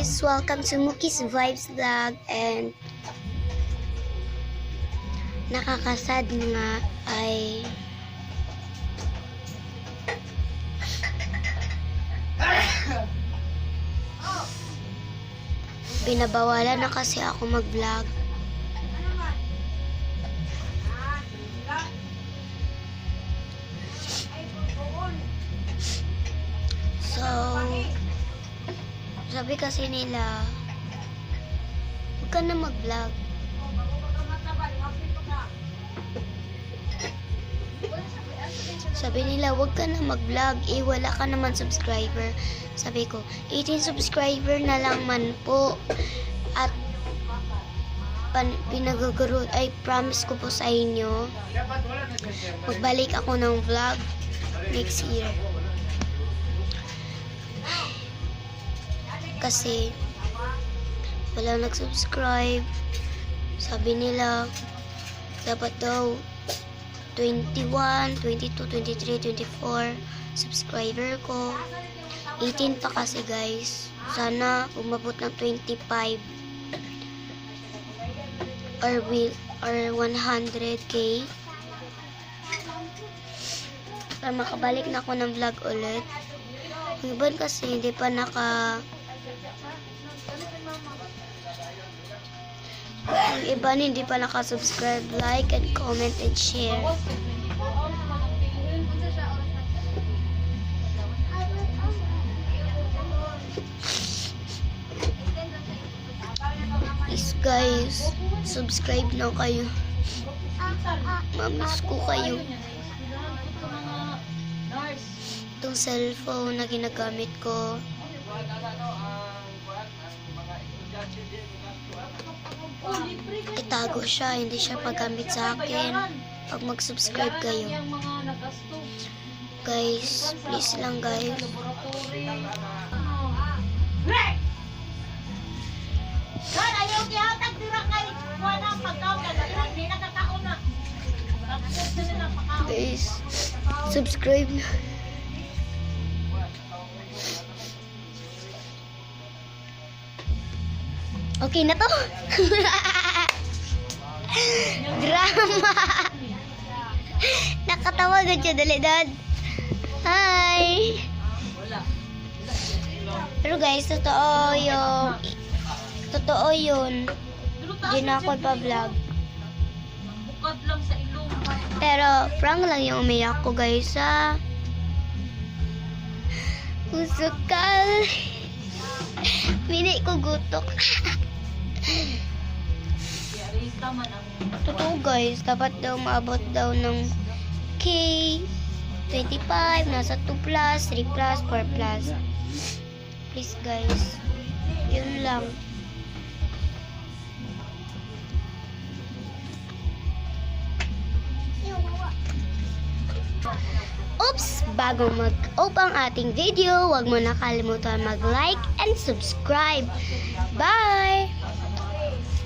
guys, welcome to Mookie's Vibes Vlog, and nakakasad nga ay binabawalan na kasi ako mag-vlog. So, sabi kasi nila, huwag ka na mag-vlog. Sabi nila, huwag ka na mag-vlog. Wala ka naman subscriber. Sabi ko, 18 subscriber na lang man po. At pinagagaro, ay promise ko po sa inyo, magbalik ako ng vlog next year. Kasi wala nag-subscribe. Sabi nila dapat daw 21, 22, 23, 24 subscriber ko. 18 pa kasi guys. Sana umabot ng 25 or 100k para makabalik na ako ng vlog ulit. Yung iba kasi hindi pa yung iba hindi pa naka-subscribe, like, and comment, and share. Please guys, subscribe na kayo. Mamiss ko kayo. Itong cellphone na ginagamit ko, itago siya, hindi siya paggamit sa akin. Pag mag-subscribe kayo guys, please lang guys. Guys, subscribe na. Okay na to. Drama. Nakatawa agad siya, dali dad. Hi. Pero guys, totoo yun. Hindi na ako pa-vlog. Pero prank lang yung umiyak ko guys, ha. Usukal. Mini ko gutok. Totoo guys, dapat daw maabot daw ng K25, nasa 2+, 3+, 4+. Please guys, yun lang. Oops! Bago mag-up ang ating video, huwag mo na kalimutan mag-like and subscribe. Bye!